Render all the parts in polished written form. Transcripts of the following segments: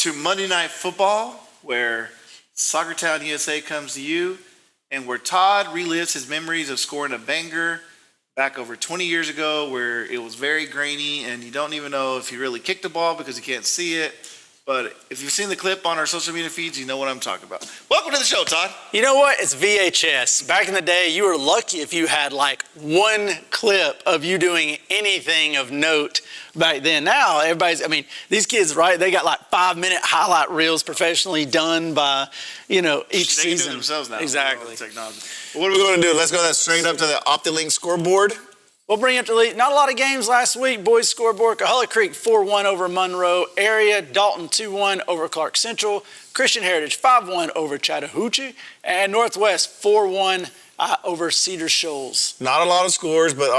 to Monday Night Football, where Soccer Town USA comes to you, and where Todd relives his memories of scoring a banger back over 20 years ago, where it was very grainy, and you don't even know if he really kicked the ball because you can't see it. But if you've seen the clip on our social media feeds, you know what I'm talking about. Welcome to the show, Todd. You know what? It's VHS. Back in the day, you were lucky if you had like one clip of you doing anything of note back then. Now, these kids, right, they got like 5-minute highlight reels professionally done by, each they season. They can do it themselves now. Exactly. Technology. What are we going to do? Let's go that straight up to the OptiLink scoreboard. We'll bring you up to lead. Not a lot of games last week. Boys scoreboard: Coahulla Creek 4-1 over Monroe area. Dalton 2-1 over Clark Central. Christian Heritage 5-1 over Chattahoochee. And Northwest 4-1 over Cedar Shoals. Not a lot of scores, but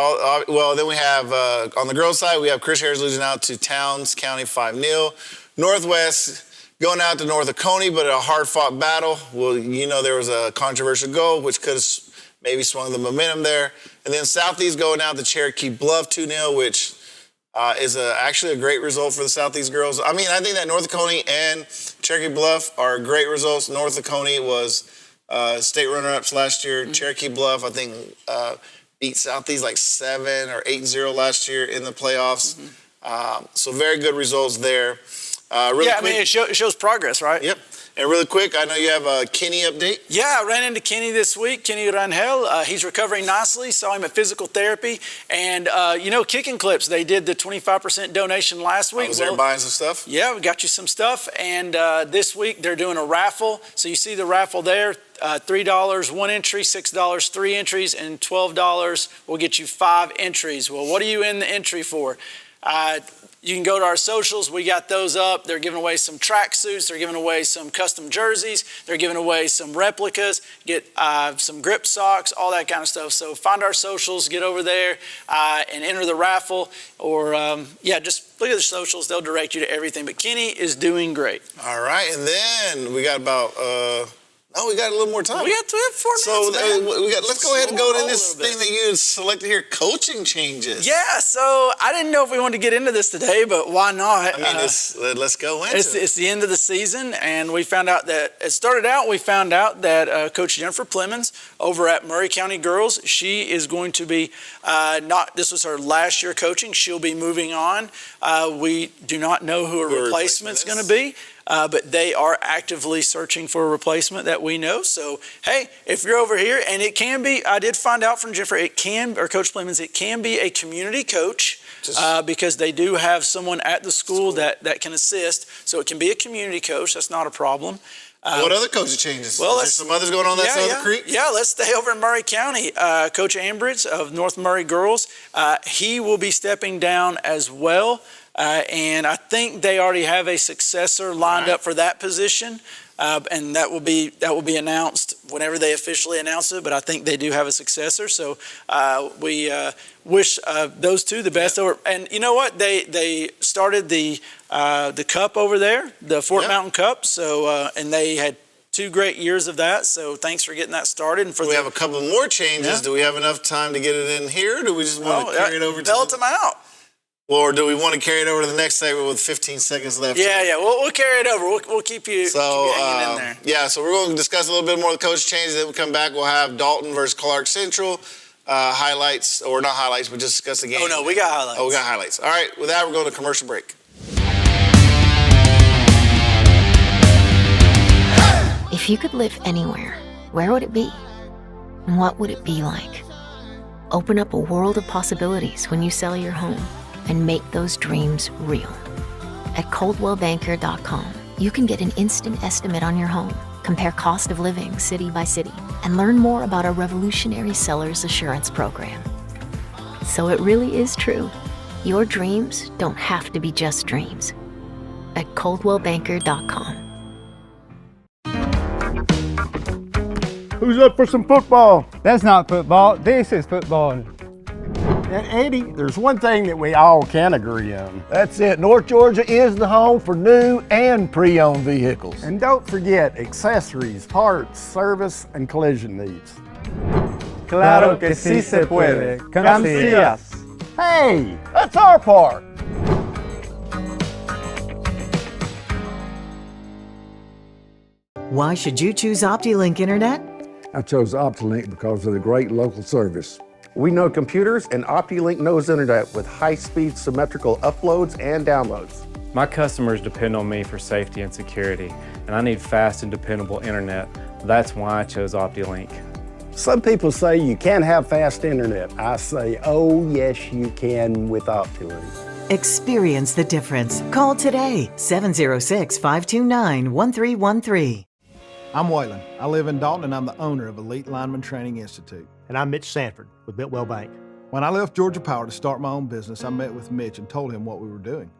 then we have, on the girls' side, we have Chris Heritage losing out to Towns County 5-0. Northwest going out to North Oconee, but a hard-fought battle. Well, there was a controversial goal, which could have maybe swung the momentum there. And then Southeast going out to Cherokee Bluff 2-0, which is actually a great result for the Southeast girls. I think that North Oconee and Cherokee Bluff are great results. North Oconee was state runner-ups last year. Mm-hmm. Cherokee Bluff, I think, beat Southeast like 7 or 8-0 last year in the playoffs. Mm-hmm. So very good results there. It shows progress, right? Yep. And really quick, I know you have a Kenny update. Yeah, I ran into Kenny this week, Kenny Rangel. He's recovering nicely. Saw him at physical therapy. And, Kicking Clips, they did the 25% donation last week. I was there buying some stuff. Yeah, we got you some stuff. And this week they're doing a raffle. So you see the raffle there. $3 one entry, $6 3 entries, and $12 will get you 5 entries. Well, what are you in the entry for? You can go to our socials. We got those up. They're giving away some track suits. They're giving away some custom jerseys. They're giving away some replicas. Get some grip socks, all that kind of stuff. So find our socials, get over there, and enter the raffle. Or, just look at the socials. They'll direct you to everything. But Kenny is doing great. All right. And then we got about... we got a little more time. We have 4 minutes, let's go ahead and go to this thing that you selected here, coaching changes. Yeah, so I didn't know if we wanted to get into this today, but why not? Let's go into it. It's the end of the season, and we found out that Coach Jennifer Plemons over at Murray County Girls, she is going to be this was her last year coaching. She'll be moving on. We do not know who her replacement's going to be. But they are actively searching for a replacement that we know. So, hey, if you're over here, and it can be, I did find out from Jennifer, Coach Plemons, it can be a community coach because they do have someone at the school that can assist. So it can be a community coach. That's not a problem. What other coaching changes? Well, is there some others going on that side of the creek? Yeah, let's stay over in Murray County. Coach Ambridge of North Murray Girls, he will be stepping down as well. And I think they already have a successor lined up for that position, and that will be announced whenever they officially announce it. But I think they do have a successor, so we wish those two the best. Over, and you know what? They started the cup over there, the Fort Mountain Cup. So and they had 2 great years of that. So thanks for getting that started. And we have a couple more changes. Yeah. Do we have enough time to get it in here? Or do we just want to carry it over? Belt them out. Or do we want to carry it over to the next segment with 15 seconds left? Yeah, we'll carry it over. We'll keep you hanging in there. Yeah, so we're going to discuss a little bit more of the coach changes. Then we come back, we'll have Dalton versus Clark Central highlights, or not highlights, but just discuss the game. Oh, no, we got highlights. Oh, we got highlights. All right, with that, we're going to commercial break. If you could live anywhere, where would it be? And what would it be like? Open up a world of possibilities when you sell your home and make those dreams real. At ColdwellBanker.com, you can get an instant estimate on your home, compare cost of living city by city, and learn more about our revolutionary seller's assurance program. So it really is true. Your dreams don't have to be just dreams. At ColdwellBanker.com. Who's up for some football? That's not football. This is football. And Eddie, there's one thing that we all can agree on. That's it. North Georgia is the home for new and pre-owned vehicles. And don't forget accessories, parts, service, and collision needs. Claro que sí se puede. Come see us. Hey, that's our part. Why should you choose OptiLink Internet? I chose OptiLink because of the great local service. We know computers, and OptiLink knows internet with high-speed symmetrical uploads and downloads. My customers depend on me for safety and security, and I need fast and dependable internet. That's why I chose OptiLink. Some people say you can't have fast internet. I say, oh, yes, you can with OptiLink. Experience the difference. Call today, 706-529-1313. I'm Waylon. I live in Dalton, and I'm the owner of Elite Lineman Training Institute. And I'm Mitch Sanford with Biltwell Bank. When I left Georgia Power to start my own business, I met with Mitch and told him what we were doing.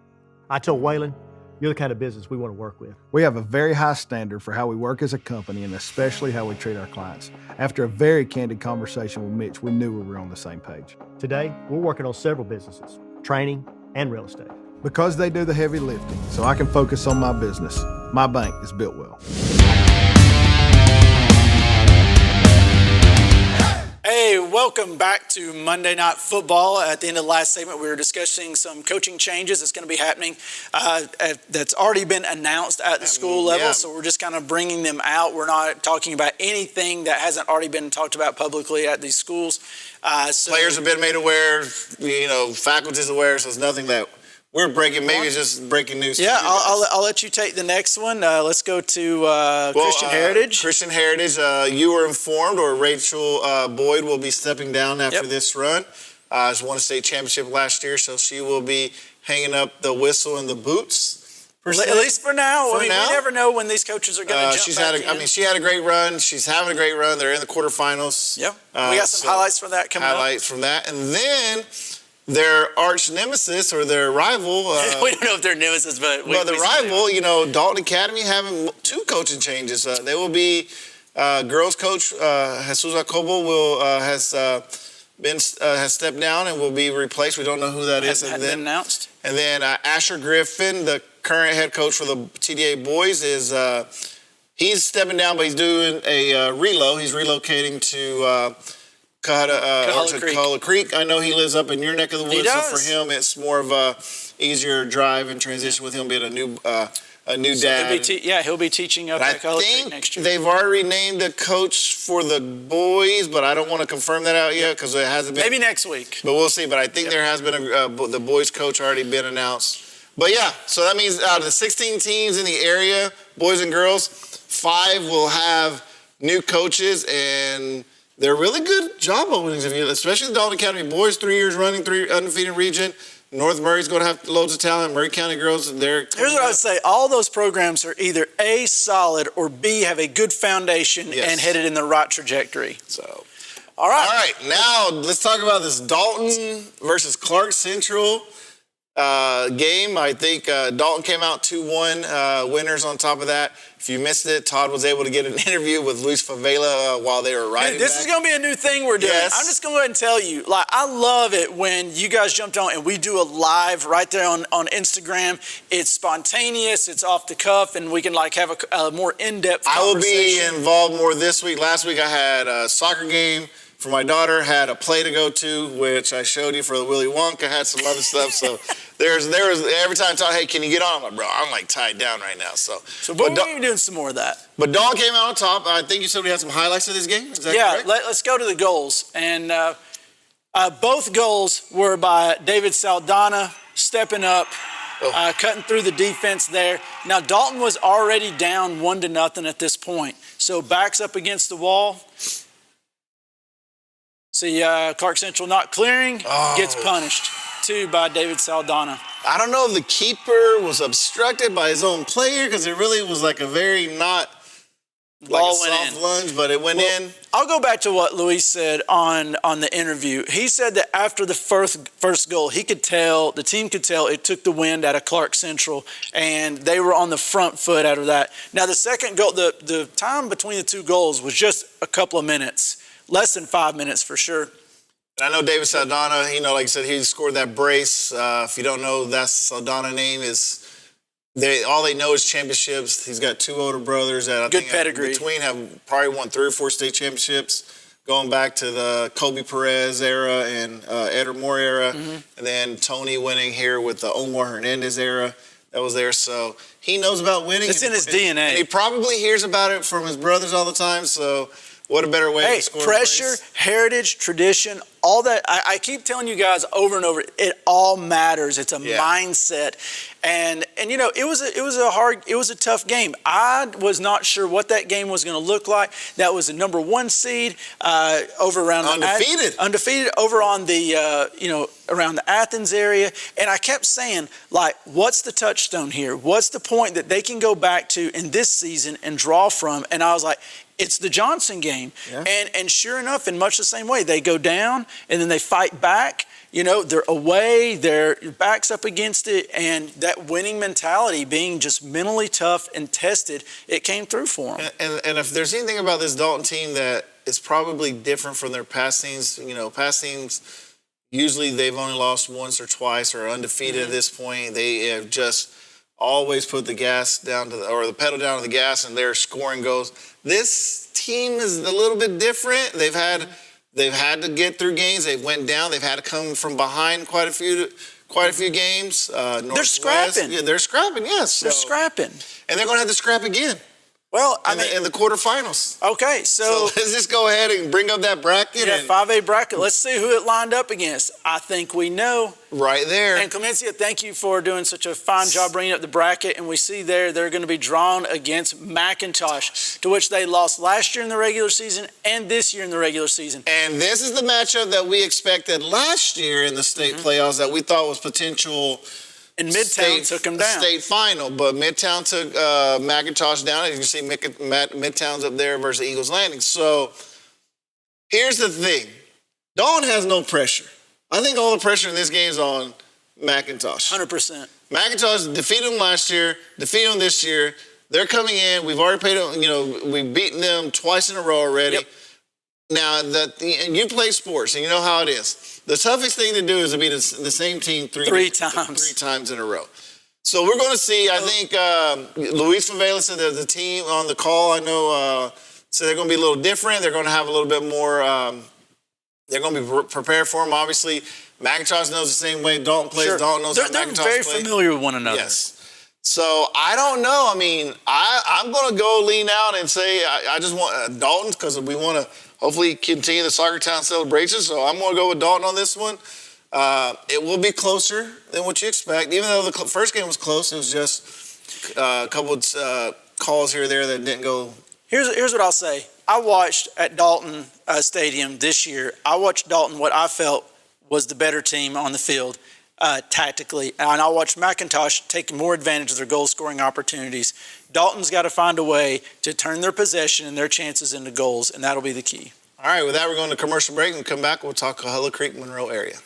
I told Waylon, you're the kind of business we want to work with. We have a very high standard for how we work as a company and especially how we treat our clients. After a very candid conversation with Mitch, we knew we were on the same page. Today, we're working on several businesses, training and real estate. Because they do the heavy lifting, so I can focus on my business. My bank is Biltwell. Hey, welcome back to Monday Night Football. At the end of the last segment, we were discussing some coaching changes that's going to be happening that's already been announced at the school level. Yeah. So we're just kind of bringing them out. We're not talking about anything that hasn't already been talked about publicly at these schools. Players have been made aware, faculty's aware, so it's nothing that we're breaking. Maybe it's just breaking news. Yeah, I'll let you take the next one. Let's go to Christian Heritage. Christian Heritage, you were informed, or Rachel Boyd will be stepping down after this run. She won a state championship last year, so she will be hanging up the whistle and the boots. At least for now. We never know when these coaches are going to jump back in. She had a great run. She's having a great run. They're in the quarterfinals. Yep. We got some highlights from that coming up. Highlights from that. And then their arch nemesis, or their rival. We don't know if they're nemesis, but the rival, Dalton Academy having 2 coaching changes. They will be girls coach Jesus Jacobo has stepped down and will be replaced. We don't know who that is. Hasn't been announced. And then Asher Griffin, the current head coach for the TDA boys, is he's stepping down, but he's doing a reload. He's relocating to Cullowhalla Creek. I know he lives up in your neck of the woods, so for him it's more of a easier drive and transition with him being a new dad. He'll be teaching up at Cullowhalla Creek next year. They've already named the coach for the boys, but I don't want to confirm that out yet because it hasn't been. Maybe next week. But we'll see. But I think there has been the boys coach already been announced. But yeah, so that means out of the 16 teams in the area, boys and girls, 5 will have new coaches, and they're really good job openings, especially the Dalton Academy boys, 3 years running, 3 undefeated region. North Murray's going to have loads of talent. Murray County girls, here's what I would say. All those programs are either A, solid, or B, have a good foundation and headed in the right trajectory. So, all right. All right, now let's talk about this Dalton versus Clark Central game. I think Dalton came out 2-1 winners on top of that. If you missed it, Todd was able to get an interview with Luis Favela while they were riding This is going to be a new thing we're doing. Yes. I'm just going to go ahead and tell you, I love it when you guys jumped on and we do a live right there on Instagram. It's spontaneous, it's off the cuff, and we can have a more in-depth conversation. I will be involved more this week. Last week I had a soccer game for my daughter, had a play to go to, which I showed you for the Willy Wonka, had some other stuff. So there was every time I thought, hey, can you get on? I'm like, bro, I'm tied down right now. So we're going to be doing some more of that. But Dawn came out on top. I think you said we had some highlights of this game. Is that correct? Let's go to the goals. And both goals were by David Saldana stepping up, cutting through the defense there. Now, Dalton was already down 1-0 at this point. So backs up against the wall. See, Clark Central not clearing, gets punished, too, by David Saldana. I don't know if the keeper was obstructed by his own player, because it really was a very soft lunge, but it went in. I'll go back to what Luis said on the interview. He said that after the first goal, the team could tell it took the wind out of Clark Central, and they were on the front foot out of that. Now, the second goal, the time between the 2 goals was just a couple of minutes. Less than 5 minutes for sure. And I know David Saldana, like I said, he scored that brace. If you don't know, that's Saldana's name. All they know is championships. He's got 2 older brothers that I think pedigree. Between have probably won 3 or 4 state championships, going back to the Kobe Perez era and Edward Moore era. Mm-hmm. And then Tony winning here with the Omar Hernandez era. that was there. So he knows about winning. It's in his DNA. And he probably hears about it from his brothers all the time. So what a better way to score pressure, points. heritage, tradition, all that. I keep telling you guys over and over, it all matters. It's a mindset. And you know, it was a tough game. I was not sure what that game was going to look like. That was the number 1 seed over around undefeated over on the around the Athens area. And I kept saying, like, what's the touchstone here? What's the point that they can go back to in this season and draw from? And I was like, it's the Johnson game. Yeah. And sure enough, in much the same way, they go down and then they fight back. You know, they're away, their back's up against it, and that winning mentality, being just mentally tough and tested, it came through for them. And if there's anything about this Dalton team that is probably different from their past teams, past teams, usually they've only lost once or twice or undefeated at this point. They have just always put the gas down the pedal down to the gas, and they're scoring goals. This team is a little bit different. They've had to get through games. They went down. They've had to come from behind quite a few games. They're scrapping. Yeah, they're scrapping. Yes, they're scrapping, and they're going to have to scrap again. Well, in the quarterfinals. Okay, so let's just go ahead and bring up that bracket. Yeah, 5A bracket. Let's see who it lined up against. I think we know. Right there. And Clemencia, thank you for doing such a fine job bringing up the bracket. And we see they're going to be drawn against McIntosh, to which they lost last year in the regular season and this year in the regular season. And this is the matchup that we expected last year in the state playoffs that we thought was potential. And Midtown took them down. State final, but Midtown took McIntosh down. As you can see, Midtown's up there versus Eagles Landing. So here's the thing. Dalton has no pressure. I think all the pressure in this game is on McIntosh. 100%. McIntosh defeated them last year, defeated them this year. They're coming in. We've already paid them, we've beaten them twice in a row already. Yep. Now, and you play sports, and you know how it is. The toughest thing to do is to beat the same team three times in a row. So we're going to see. I think Luis Favela said that the team on the call, I know, said they're going to be a little different. They're going to have a little bit more. They're going to be prepared for them. Obviously, McIntosh knows the same way Dalton plays. Sure. Dalton knows how McIntosh plays. They're very familiar with one another. Yes. So I don't know. I mean, I'm going to go lean out and say I just want Dalton because we want to hopefully continue the Saugertown celebration. So I'm going to go with Dalton on this one. It will be closer than what you expect. Even though the first game was close, it was just a couple of calls here or there that didn't go. Here's what I'll say. I watched at Dalton Stadium this year. I watched Dalton, what I felt was the better team on the field tactically. And I watched McIntosh take more advantage of their goal-scoring opportunities. Dalton's got to find a way to turn their possession and their chances into goals, and that'll be the key. All right, with that, we're going to commercial break. When we come back, we'll talk Coahulla Creek, Monroe area.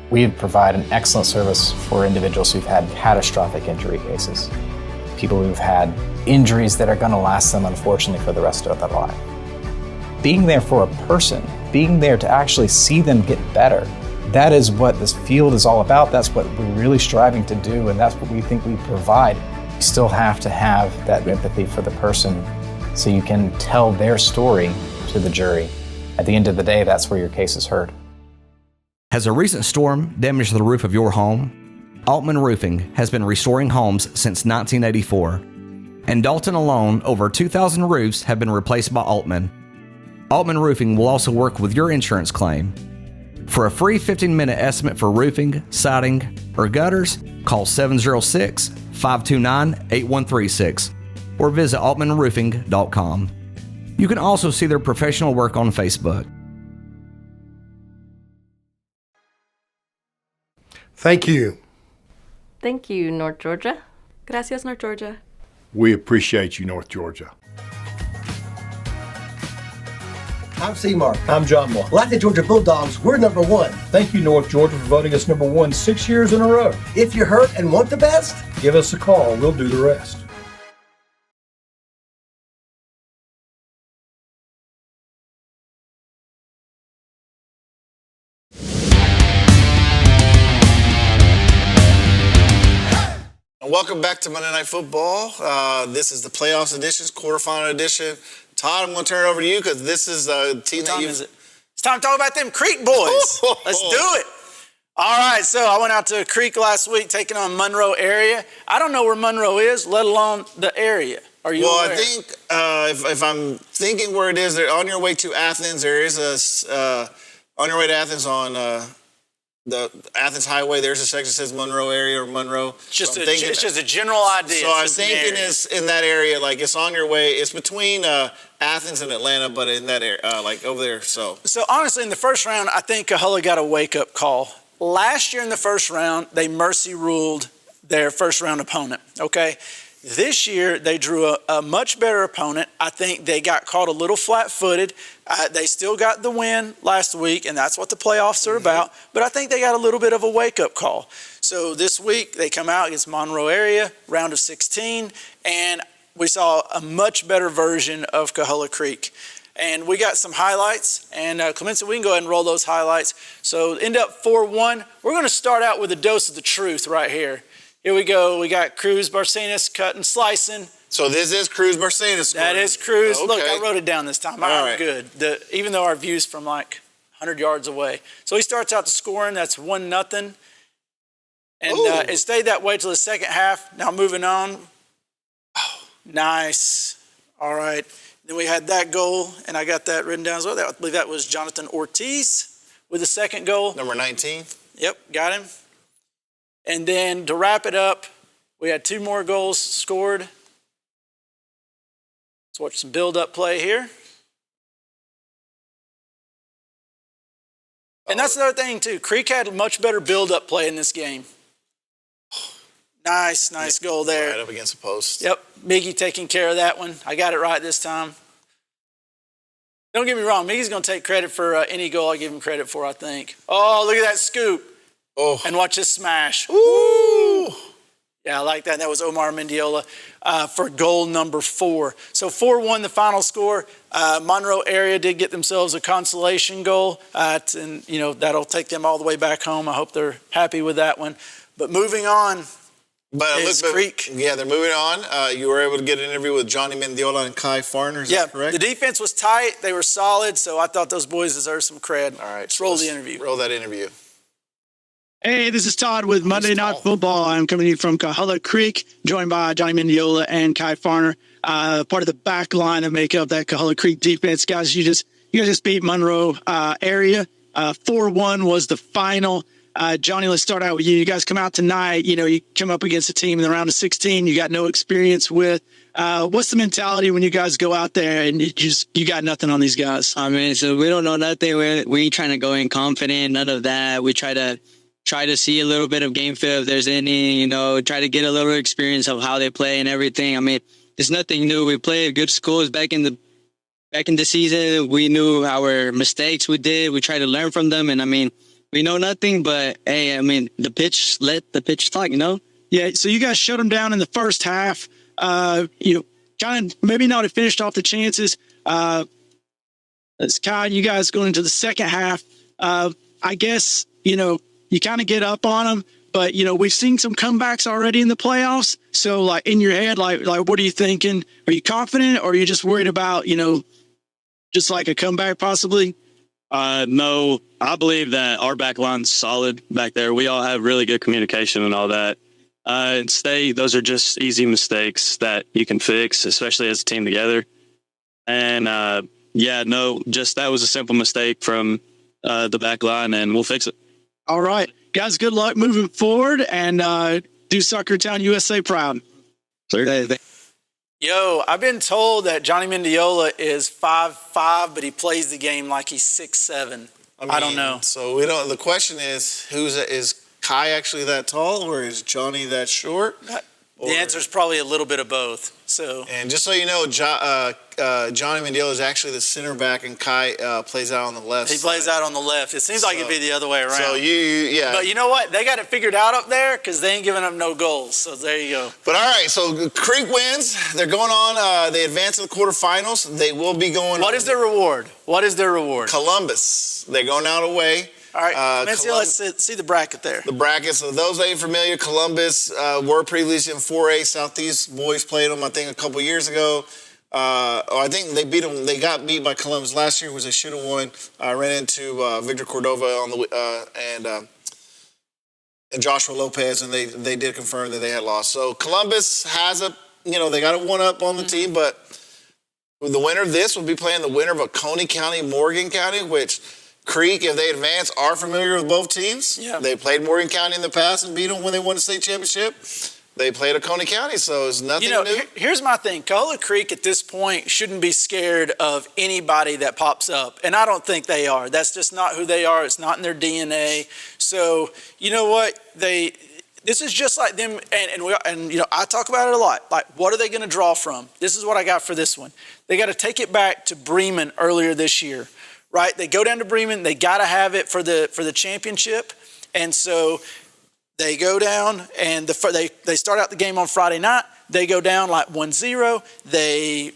We provide an excellent service for individuals who've had catastrophic injury cases, people who've had injuries that are going to last them, unfortunately, for the rest of their life. Being there for a person, being there to actually see them get better, that is what this field is all about. That's what we're really striving to do, and that's what we think we provide. You still have to have that empathy for the person so you can tell their story to the jury. At the end of the day, that's where your case is heard. Has a recent storm damaged the roof of your home? Altman Roofing has been restoring homes since 1984. In Dalton alone, over 2,000 roofs have been replaced by Altman. Altman Roofing will also work with your insurance claim. For a free 15-minute estimate for roofing, siding, or gutters, call 706-529-8136 or visit altmanroofing.com. You can also see their professional work on Facebook. Thank you. Thank you, North Georgia. Gracias, North Georgia. We appreciate you, North Georgia. I'm C-Mark. I'm John Moore. Well, at the Georgia Bulldogs, we're number one. Thank you, North Georgia, for voting us number one 6 years in a row. If you're hurt and want the best, Give us a call. We'll do the rest. Welcome back to Monday Night Football. This is the playoffs edition, quarterfinal edition. Todd, I'm going to turn it over to you because this is a team that you. It's time to talk about them Creek boys. Let's do it. All right, so I went out to Creek last week taking on Monroe area. I don't know where Monroe is, let alone the area. Are you aware? I think if I'm thinking where it is, they're on your way to Athens. There is on your way to Athens on the Athens Highway. There's a section that says Monroe area or Monroe. It's just a general idea. So I was thinking it's in that area, like it's on your way. It's between Athens and Atlanta, but in that area, like over there. So honestly, in the first round, I think Coahulla got a wake-up call. Last year in the first round, they mercy ruled their first round opponent, okay? This year, they drew a much better opponent. I think they got caught a little flat-footed. They still got the win last week, and that's what the playoffs are about. But I think they got a little bit of a wake-up call. So this week, they come out against Monroe area, round of 16, and we saw a much better version of Coahulla Creek. And we got some highlights, and Clemency, we can go ahead and roll those highlights. So end up 4-1. We're going to start out with a dose of the truth right here. Here we go. We got Cruz Barcenas cutting, slicing. So this is Cruz Barcenas. That is Cruz. Okay. Look, I wrote it down this time. All right, good. Even though our view's from like 100 yards away. So he starts out the scoring. That's 1-0. And it stayed that way till the second half. Now moving on. Oh, nice. All right. Then we had that goal, and I got that written down as well. I believe that was Jonathan Ortiz with the second goal. Number 19. Yep, got him. And then to wrap it up, we had 2 more goals scored. Let's watch some build-up play here. And that's another thing, too. Creek had much better build-up play in this game. Nice goal there. Right up against the post. Yep, Miggy taking care of that one. I got it right this time. Don't get me wrong, Miggy's going to take credit for any goal I give him credit for, I think. Oh, look at that scoop. Oh. And watch this smash. Ooh. Yeah, I like that. That was Omar Mendiola for goal number 4. So 4-1 the final score. Monroe area did get themselves a consolation goal. And, that'll take them all the way back home. I hope they're happy with that one. But moving on. But Creek. Yeah, they're moving on. You were able to get an interview with Johnny Mendiola and Kai Farner, is that correct? The defense was tight. They were solid, so I thought those boys deserved some cred. All right. Let's roll the interview. Roll that interview. Hey, this is Todd with Monday Night Football. I'm coming to you from Coahulla Creek, joined by Johnny Mendiola and Kai Farner, part of the back line to make up that Coahulla Creek defense. Guys, you guys just beat Monroe area. 4-1 was the final. Johnny, let's start out with you. You guys come out tonight. You come up against a team in the round of 16 you got no experience with. What's the mentality when you guys go out there and you got nothing on these guys? I mean, so we don't know nothing. We ain't trying to go in confident, none of that. We try to see a little bit of game film if there's any, try to get a little experience of how they play and everything. I mean, it's nothing new. We play good schools back in the season. We knew our mistakes we did. We tried to learn from them. And I mean, we know nothing, but hey, I mean, let the pitch talk, Yeah, so you guys shut them down in the first half. Kind of maybe not have finished off the chances. As Kai, you guys going into the second half, I guess, you kind of get up on them, but, we've seen some comebacks already in the playoffs. So, like, in your head, like what are you thinking? Are you confident, or are you just worried about, just like a comeback possibly? No, I believe that our back line's solid back there. We all have really good communication and all that. Those are just easy mistakes that you can fix, especially as a team together. And, that was a simple mistake from the back line, and we'll fix it. All right, guys, good luck moving forward, and do Soccertown USA proud. Sir. Yo, I've been told that Johnny Mendiola is 5'5", but he plays the game like he's 6'7". I don't know. So the question is, is Kai actually that tall, or is Johnny that short? The answer is probably a little bit of both. So, and just so you know, Johnny Mendiola is actually the center back, and Kai plays out on the left. He plays out on the left. It seems like it'd be the other way around. So yeah. But you know what? They got it figured out up there because they ain't giving up no goals. So there you go. But all right, so Creek wins. They're going on. They advance to the quarterfinals. They will be going. What is their reward? What is their reward? Columbus. They're going out away. All right, let's see the bracket there. The bracket. So those that ain't familiar, Columbus were previously in 4A. Southeast boys played them, I think, a couple years ago. I think they beat them. They got beat by Columbus last year, which they should have won. I ran into Victor Cordova on the and Joshua Lopez, and they did confirm that they had lost. So Columbus has they got a one-up on the team, but the winner of this will be playing the winner of Oconee County, Morgan County, which Creek, if they advance, are familiar with both teams. Yeah. They played Morgan County in the past and beat them when they won the state championship. They played Oconee County, so it's nothing new. Here's my thing. Coahuila Creek at this point shouldn't be scared of anybody that pops up, and I don't think they are. That's just not who they are. It's not in their DNA. So you know what? This is just like them, and I talk about it a lot. Like, what are they going to draw from? This is what I got for this one. They got to take it back to Bremen earlier this year, right? They go down to Bremen. They got to have it for the championship, and so they go down and they start out the game on Friday night. They go down like 1-0.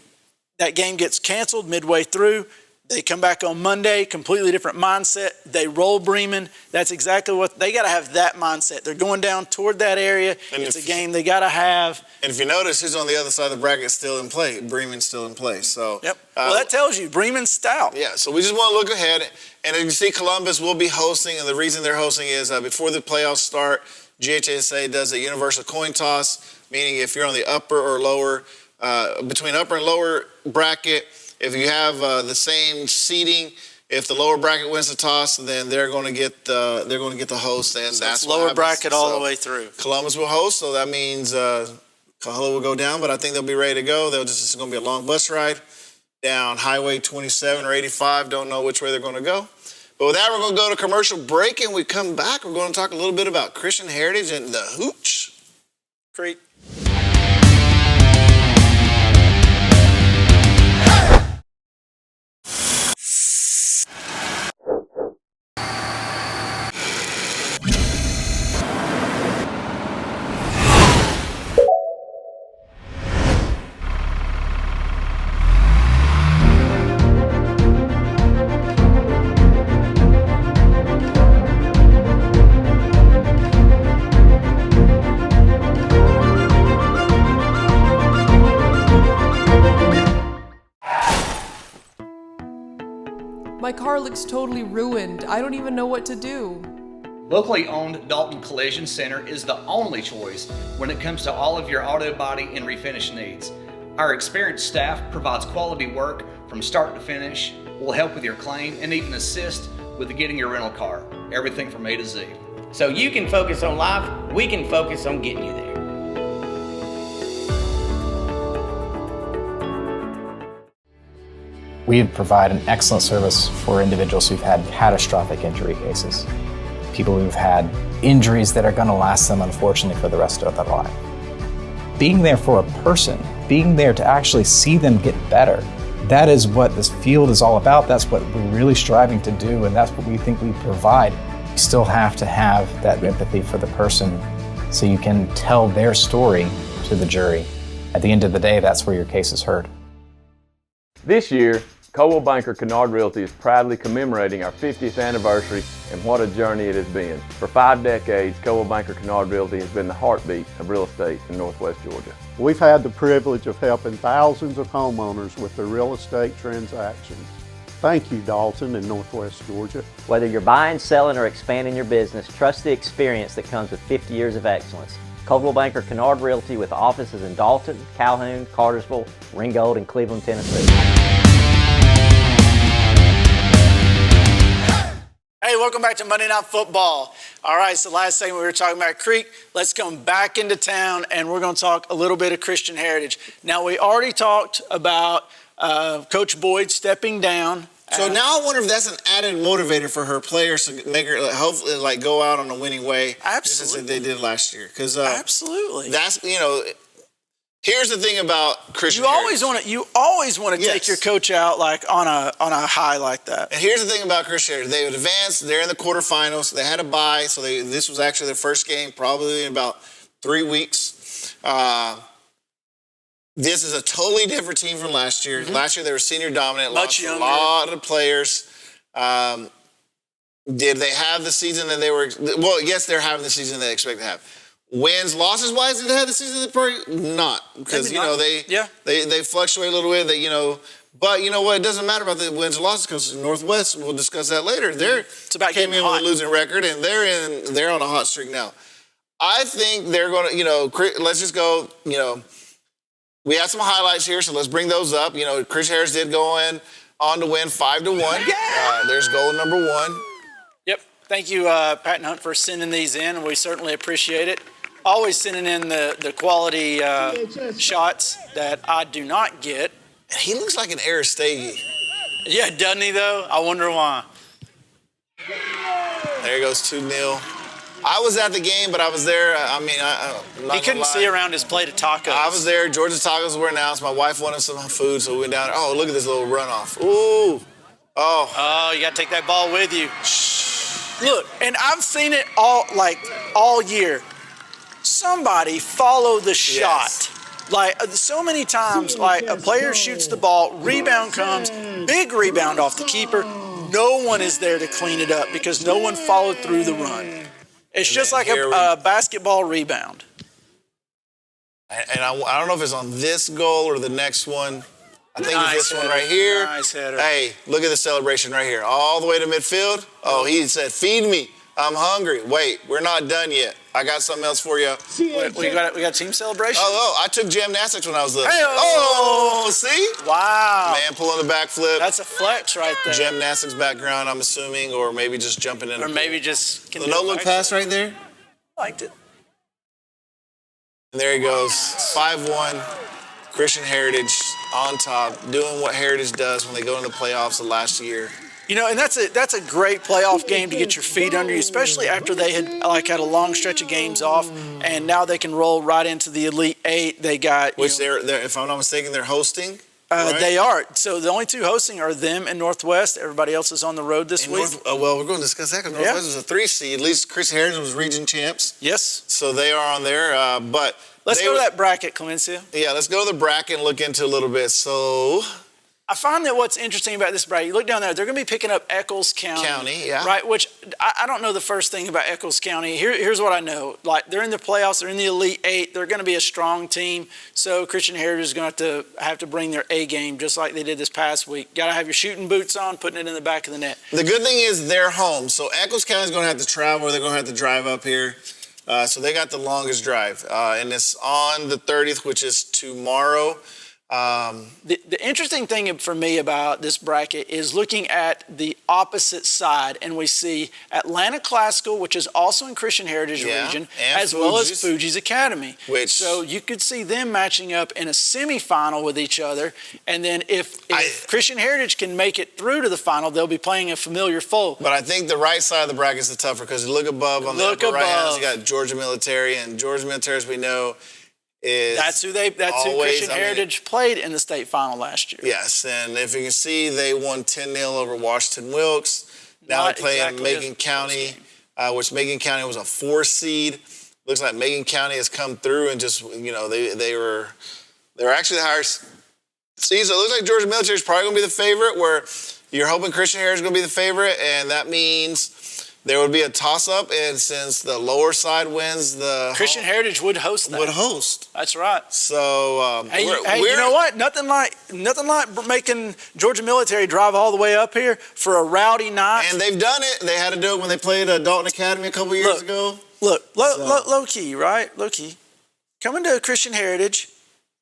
That game gets canceled midway through. They come back on Monday, completely different mindset. They roll Bremen. That's exactly what they got to have, that mindset. They're going down toward that area. And it's a game they got to have. And if you notice, who's on the other side of the bracket still in play? Bremen's still in play. So yep. Well, that tells you Bremen's stout. Yeah. So we just want to look ahead, and as you see, Columbus will be hosting, and the reason they're hosting is before the playoffs start, GHSA does a universal coin toss, meaning if you're on the upper or lower, between upper and lower bracket. If you have the same seating, if the lower bracket wins the toss, then they're going to get the host, and so that's lower bracket all the way through. Columbus will host, so that means Coahuila will go down, but I think they'll be ready to go. It's going to be a long bus ride down Highway 27 or 85. Don't know which way they're going to go. But with that, we're going to go to commercial break, and we come back. We're going to talk a little bit about Christian Heritage and the Hooch. Creek. My car looks totally ruined. I don't even know what to do. Locally owned Dalton Collision Center is the only choice when it comes to all of your auto body and refinish needs. Our experienced staff provides quality work from start to finish, will help with your claim, and even assist with getting your rental car. Everything from A to Z. So you can focus on life, we can focus on getting you there. We provide an excellent service for individuals who've had catastrophic injury cases. People who've had injuries that are going to last them, unfortunately, for the rest of their life. Being there for a person, being there to actually see them get better, that is what this field is all about. That's what we're really striving to do, and that's what we think we provide. You still have to have that empathy for the person so you can tell their story to the jury. At the end of the day, that's where your case is heard. This year, Coldwell Banker Kennard Realty is proudly commemorating our 50th anniversary, and what a journey it has been. For 5 decades, Coldwell Banker Kennard Realty has been the heartbeat of real estate in Northwest Georgia. We've had the privilege of helping thousands of homeowners with their real estate transactions. Thank you, Dalton and Northwest Georgia. Whether you're buying, selling, or expanding your business, trust the experience that comes with 50 years of excellence. Coldwell Banker Kennard Realty with offices in Dalton, Calhoun, Cartersville, Ringgold, and Cleveland, Tennessee. Hey, welcome back to Monday Night Football. All right, so last segment we were talking about Creek. Let's come back into town, and we're going to talk a little bit of Christian Heritage. Now, we already talked about Coach Boyd stepping down So now I wonder if that's an added motivator for her players to make her hopefully like go out on a winning way. Absolutely. Just as they did last year. Because absolutely. That's here's the thing about Christian. You always want to take your coach out like on a high like that. And here's the thing about Christian Heritage. They would advance. They're in the quarterfinals. They had a bye, so this was actually their first game probably in about 3 weeks. This is a totally different team from last year. Mm-hmm. Last year they were senior dominant, Much lost younger. a lot of players. Did they have the season that they were? Well, yes, they're having the season they expect to have. Wins, losses wise, did they have the season they probably not because they fluctuate a little bit. But you know what? It doesn't matter about the wins and losses because Northwest. We'll discuss that later. It's about came in with a losing record and they're on a hot streak now. I think they're going to. Let's just go. We have some highlights here, so let's bring those up. Chris Harris did go on to win 5-1. There's goal number 1. Yep. Thank you, Pat and Hunt, for sending these in, and we certainly appreciate it. Always sending in the quality shots that I do not get. He looks like an Aristegi. Yeah, doesn't he, though? I wonder why. There goes 2-0. I was at the game, but I was there. I'm not He couldn't see around his plate of tacos. I was there. Georgia tacos were announced. My wife wanted some food, so we went down. Oh, look at this little runoff. Ooh. Oh, you got to take that ball with you. Look, and I've seen it all year. Somebody follow the shot. So many times, a player shoots the ball, rebound comes, big rebound off the keeper. No one is there to clean it up because no one followed through the run. It's just like a basketball rebound. And I don't know if it's on this goal or the next one. I think it's this one right here. Nice header. Hey, look at the celebration right here. All the way to midfield. Oh, he said, feed me. I'm hungry. Wait, we're not done yet. I got something else for you. We got a team celebration? I took gymnastics when I was little. Hey-oh. See? Wow. Man pulling the backflip. That's a flex right there. Gymnastics background, I'm assuming, or maybe just jumping in. Or maybe just... The no-look pass right there. Liked it. And there he goes. 5-1. Christian Heritage on top, doing what Heritage does when they go into the playoffs the last year. And that's a great playoff game to get your feet under you, especially after they had had a long stretch of games off, and now they can roll right into the Elite Eight. They got they're if I'm not mistaken, they're hosting. Right? They are. So the only two hosting are them and Northwest. Everybody else is on the road this week. Well, we're going to discuss that because Northwest was a 3 seed. At least Chris Heritage was region champs. Yes. So they are on there. But let's go to that bracket, Clemencia. Yeah, let's go to the bracket and look into a little bit. So I find that what's interesting about this bracket, you look down there, they're going to be picking up Eccles County. Yeah. Right, which I don't know the first thing about Eccles County. Here's what I know. They're in the playoffs. They're in the Elite Eight. They're going to be a strong team. So Christian Heritage is going to have to bring their A game just like they did this past week. Got to have your shooting boots on, putting it in the back of the net. The good thing is they're home. So Eccles County is going to have to travel. They're going to have to drive up here. So they got the longest drive. And it's on the 30th, which is tomorrow. The interesting thing for me about this bracket is looking at the opposite side, and we see Atlanta Classical, which is also in Christian Heritage region, as well as Fuji's Academy. So you could see them matching up in a semifinal with each other, and then if Christian Heritage can make it through to the final, they'll be playing a familiar foe. But I think the right side of the bracket is the tougher because you look above on the upper right hand, you got Georgia Military, and Georgia Military, as we know, that's who Christian Heritage played in the state final last year. Yes, and if you can see, they won 10-0 over Washington Wilkes. Now they're playing Macon County, which Macon County was a 4 seed. Looks like Macon County has come through and just they were actually the higher seed. So it looks like Georgia Military is probably going to be the favorite. Where you're hoping Christian Heritage is going to be the favorite, and that means there would be a toss-up, and since the lower side wins, the Christian Heritage would host that. Would host. That's right. So you know what? Nothing like making Georgia Military drive all the way up here for a rowdy night. And they've done it. They had to do it when they played Dalton Academy a couple years ago. Look, low key, right? Low key. Coming to Christian Heritage,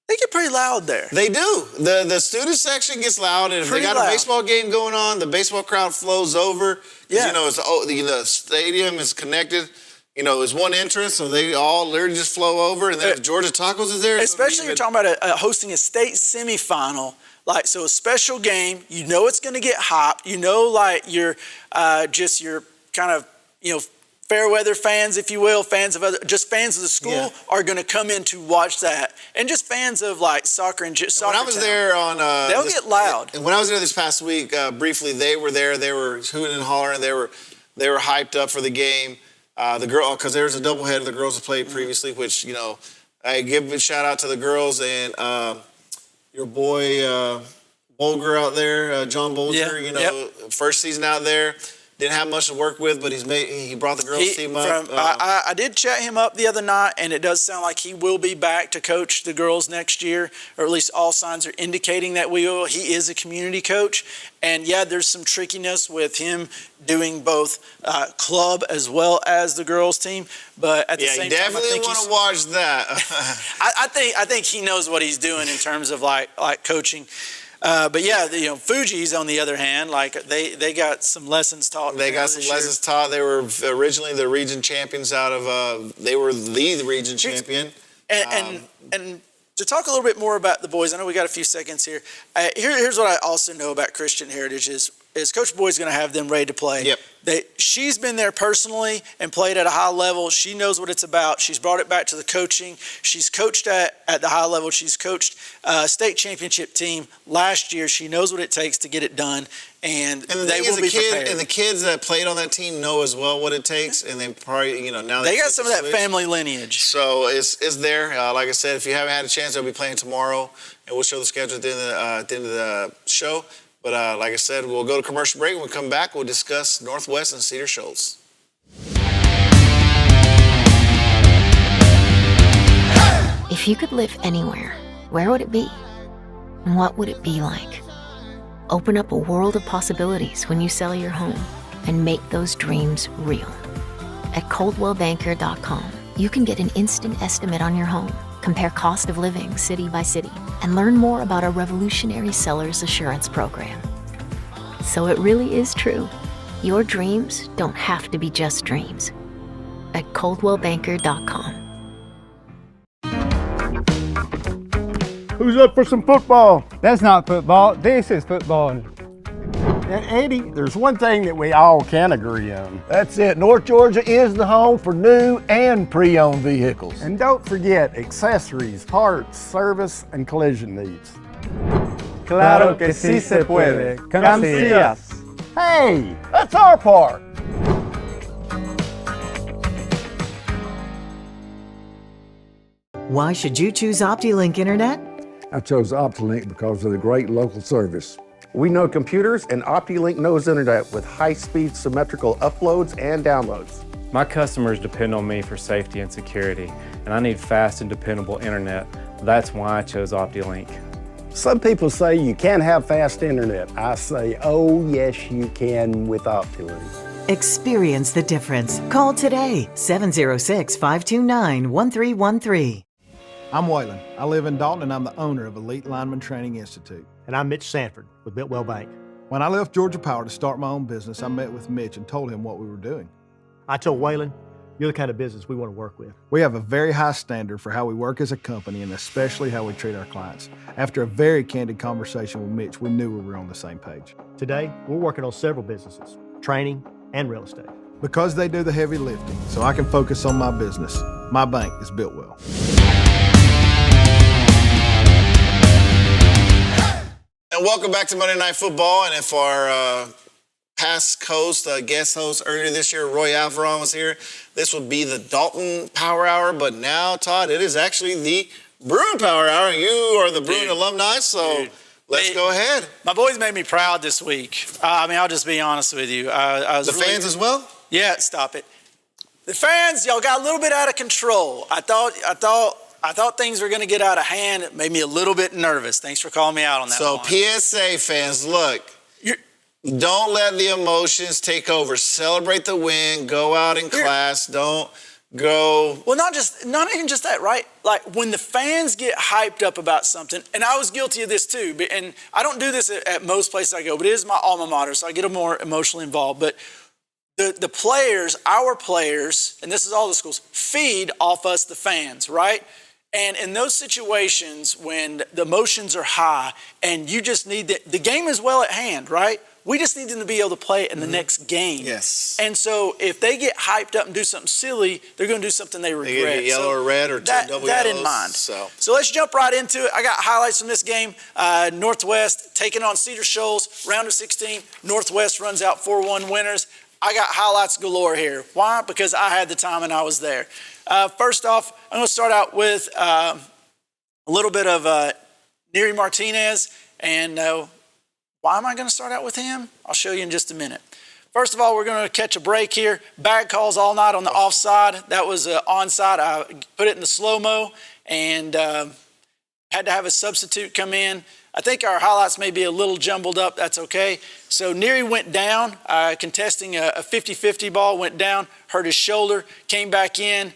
they get pretty loud there. They do. The student section gets loud, and if they got a baseball game going on, the baseball crowd flows over. Yeah. The stadium is connected. It's one entrance, so they all literally just flow over. And then if Georgia Tacos is there, especially you're talking about hosting a state semifinal. Like, so a special game, you know it's going to get hot. You know, like your kind of, fair weather fans, if you will, fans of the school are going to come in to watch that. And just fans of like soccer and soccer. When I was there on, they'll get loud. And when I was there this past week, briefly, they were there. They were hooting and hollering. They were hyped up for the game. The girl, because there was a doubleheader the girls have played previously, which, I give a shout out to the girls and your boy Bolger out there, John Bolger, first season out there. Didn't have much to work with, but he brought the girls team up. I did chat him up the other night, and it does sound like he will be back to coach the girls next year, or at least all signs are indicating that we will. He is a community coach, and there's some trickiness with him doing both club as well as the girls team. But at the same time, I definitely want to watch that. I think he knows what he's doing in terms of like coaching. But Fuji's on the other hand, like they got some lessons taught. They got some lessons taught. They were originally the region champions they were the region champion. And to talk a little bit more about the boys, I know we got a few seconds here. Here's what I also know about Christian Heritage is Coach Boyd's going to have them ready to play. Yep. She's been there personally and played at a high level. She knows what it's about. She's brought it back to the coaching. She's coached at the high level. She's coached state championship team last year. She knows what it takes to get it done, and they will be prepared. And the kids that played on that team know as well what it takes, and they probably, now they got some of that family lineage. So it's there. Like I said, if you haven't had a chance, they'll be playing tomorrow, and we'll show the schedule at the end of the show. But like I said, we'll go to commercial break. When we come back, we'll discuss Northwest and Cedar Shoals. If you could live anywhere, where would it be? And what would it be like? Open up a world of possibilities when you sell your home and make those dreams real. At ColdwellBanker.com, you can get an instant estimate on your home, compare cost of living city by city, and learn more about our revolutionary seller's assurance program. So it really is true. Your dreams don't have to be just dreams. At ColdwellBanker.com. Who's up for some football? That's not football. This is football. And Eddie, there's one thing that we all can agree on. That's it. North Georgia is the home for new and pre-owned vehicles. And don't forget accessories, parts, service, and collision needs. Claro que sí se puede. Come see us. Hey, that's our part. Why should you choose OptiLink Internet? I chose OptiLink because of the great local service. We know computers, and OptiLink knows internet with high-speed symmetrical uploads and downloads. My customers depend on me for safety and security, and I need fast and dependable internet. That's why I chose OptiLink. Some people say you can't have fast internet. I say, oh yes you can with OptiLink. Experience the difference. Call today, 706-529-1313. I'm Waylon. I live in Dalton, and I'm the owner of Elite Lineman Training Institute. And I'm Mitch Sanford with Biltwell Bank. When I left Georgia Power to start my own business, I met with Mitch and told him what we were doing. I told Waylon, you're the kind of business we want to work with. We have a very high standard for how we work as a company and especially how we treat our clients. After a very candid conversation with Mitch, we knew we were on the same page. Today, we're working on several businesses, training and real estate. Because they do the heavy lifting, so I can focus on my business. My bank is Biltwell. And welcome back to Monday Night Football. And if our past host, guest host earlier this year, Roy Alvaron was here, this would be the Dalton Power Hour. But now, Todd, it is actually the Bruin Power Hour. And you are the Bruin alumni, so let's go ahead. My boys made me proud this week. I'll just be honest with you. I was fans as well? Yeah, stop it. The fans, y'all got a little bit out of control. I thought things were going to get out of hand. It made me a little bit nervous. Thanks for calling me out on that one. PSA fans, look, don't let the emotions take over. Celebrate the win. Go out in class. Don't go. Well, not even just that, right? Like when the fans get hyped up about something, and I was guilty of this too, and I don't do this at most places I go, but it is my alma mater, so I get more emotionally involved. But the players, our players, and this is all the schools, feed off us, the fans, right? And in those situations when the emotions are high and you just need the game is well at hand, right? We just need them to be able to play it in the next game. Yes. And so if they get hyped up and do something silly, they're going to do something they regret. They get yellow or red or that, double that yellows, in mind. So let's jump right into it. I got highlights from this game. Northwest taking on Cedar Shoals, round of 16. Northwest runs out 4-1 winners. I got highlights galore here. Why? Because I had the time and I was there. First off, I'm going to start out with a little bit of Neri Martinez. And why am I going to start out with him? I'll show you in just a minute. First of all, we're going to catch a break here. Bad calls all night on the offside. That was onside. I put it in the slow-mo and had to have a substitute come in. I think our highlights may be a little jumbled up. That's okay. So Neri went down, contesting a 50-50 ball, went down, hurt his shoulder, came back in,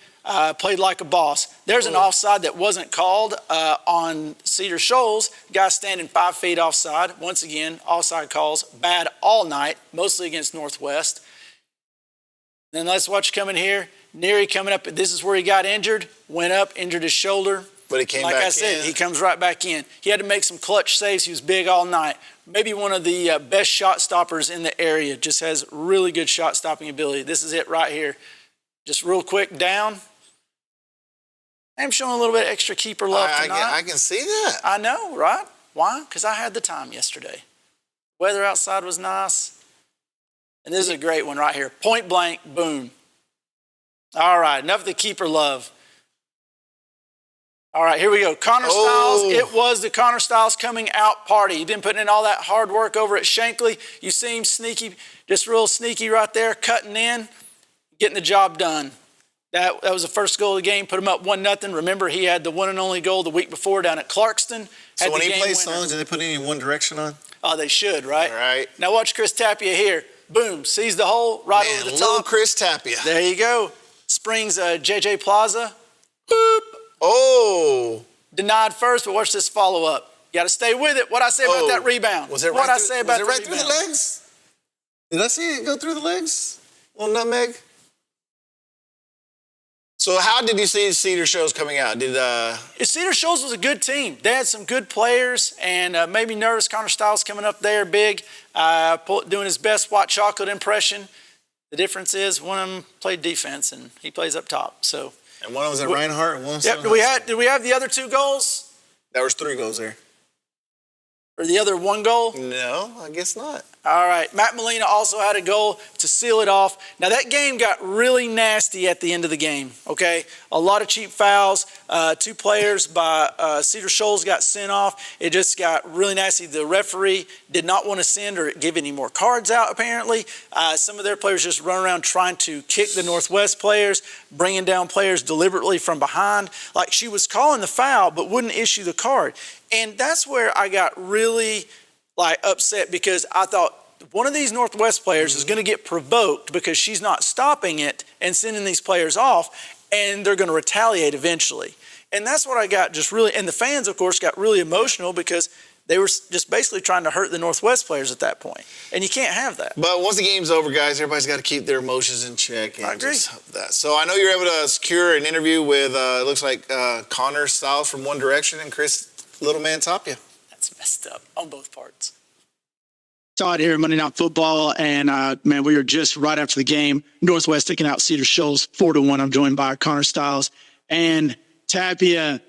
played like a boss. There's an offside that wasn't called on Cedar Shoals. Guy standing 5 feet offside. Once again, offside calls bad all night, mostly against Northwest. Then let's watch coming here. Neri coming up. This is where he got injured. Went up, injured his shoulder. But he came like back I said, in. he comes right back in. He had to make some clutch saves. He was big all night. Maybe one of the best shot stoppers in the area. Just has really good shot stopping ability. This is it right here. Just real quick down. I'm showing a little bit extra keeper love tonight. I can see that. I know, right? Why? Because I had the time yesterday. Weather outside was nice. And this is a great one right here. Point blank, boom. All right, enough of the keeper love. All right, here we go. Connor Stiles. It was the Connor Stiles coming out party. He's been putting in all that hard work over at Shankly. You see him sneaky, just real sneaky right there, cutting in, getting the job done. That was the first goal of the game, put him up 1-0. Remember, he had the one and only goal the week before down at Clarkston. So when he plays songs, do they put any One Direction on? Oh, they should, right? All right. Now watch Chris Tapia here. Boom, sees the hole right over the top. Little Chris Tapia. There you go. Springs JJ Plaza. Boop. Oh. Denied first, but watch this follow-up. You got to stay with it. What I say about that rebound? Was it right through the legs? Did I see it go through the legs? Little nutmeg? So how did you see Cedar Shoals coming out? Cedar Shoals was a good team. They had some good players and maybe nervous. Connor Stiles coming up there big, doing his best white chocolate impression. The difference is one of them played defense and he plays up top. So. And one was at Reinhardt and one was Yep. Did we have the other 2 goals? There was 3 goals there. Or the other 1 goal? No, I guess not. All right. Matt Molina also had a goal to seal it off. Now, that game got really nasty at the end of the game, okay? A lot of cheap fouls. 2 players by Cedar Shoals got sent off. It just got really nasty. The referee did not want to send or give any more cards out, apparently. Some of their players just run around trying to kick the Northwest players, bringing down players deliberately from behind. Like, she was calling the foul but wouldn't issue the card. And that's where I got really upset because I thought one of these Northwest players is going to get provoked because she's not stopping it and sending these players off, and they're going to retaliate eventually. And that's what I got just really, and the fans, of course, got really emotional because they were just basically trying to hurt the Northwest players at that point. And you can't have that. But once the game's over, guys, everybody's got to keep their emotions in check. And I agree. So I know you were able to secure an interview with, it looks like Connor Stiles from One Direction and Chris Little Man Tapia. That's messed up on both parts. Todd here, Monday Night Football, and man, we were just right after the game. Northwest taking out Cedar Shoals 4-1. I'm joined by Connor Stiles and Tapia.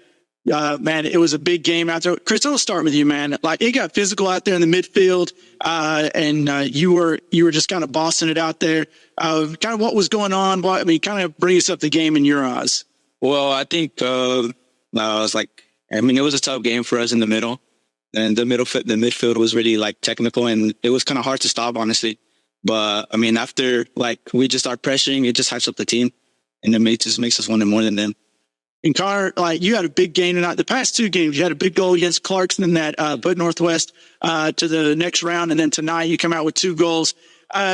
Man, it was a big game out there. Chris, I'll start with you, man. Like, it got physical out there in the midfield, and you were just kind of bossing it out there. Kind of what was going on? Kind of bring us up the game in your eyes. Well, I think it was it was a tough game for us in the middle. And the midfield was really technical, and it was kind of hard to stop, honestly. But after we just start pressuring, it just hypes up the team, and it just makes us want it more than them. And Connor, you had a big game tonight. The past 2 games, you had a big goal against Clarkston that put Northwest to the next round, and then tonight you come out with 2 goals.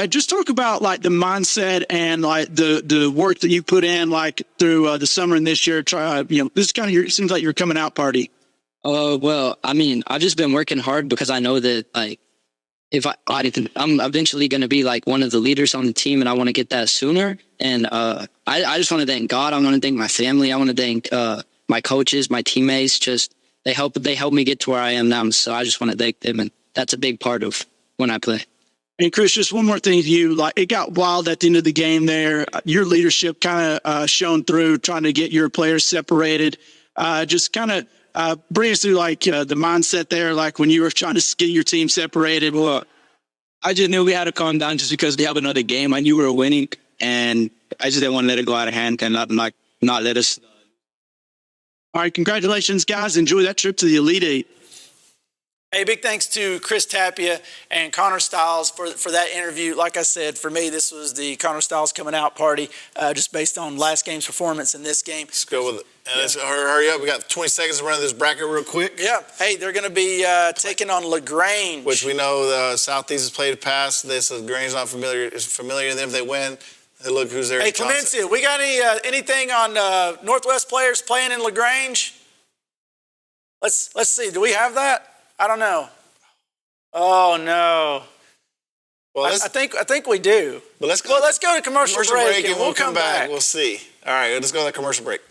Just talk about the mindset and the work that you put in through the summer and this year. This is kind of it seems like your coming out party. Well, I've just been working hard because I know that I'm eventually going to be one of the leaders on the team, and I want to get that sooner. And I just want to thank God. I want to thank my family. I want to thank my coaches, my teammates, just they help me get to where I am now. So I just want to thank them, and that's a big part of when I play. And Chris, just one more thing to you. Like, it got wild at the end of the game there. Your leadership kind of shone through, trying to get your players separated. Just kind of bring us through the mindset there, like when you were trying to get your team separated. Well, I just knew we had to calm down just because we have another game. I knew we were winning, and I just didn't want to let it go out of hand and not let us. All right, congratulations, guys. Enjoy that trip to the Elite Eight. Hey, big thanks to Chris Tapia and Connor Stiles for that interview. Like I said, for me, this was the Connor Stiles coming out party, just based on last game's performance in this game. Let's go with it. Let's hurry up. We got 20 seconds to run this bracket real quick. Yeah. Hey, they're going to be taking on LaGrange. Which we know Southeast has played past. LaGrange's not familiar. It's familiar to them. If they win, they look who's there. Hey, Clemencia, we got anything on Northwest players playing in LaGrange? Let's see. Do we have that? I don't know. Oh no. Well, I think we do. But let's go to commercial break and we'll come back. We'll see. All right, let's go to that commercial break.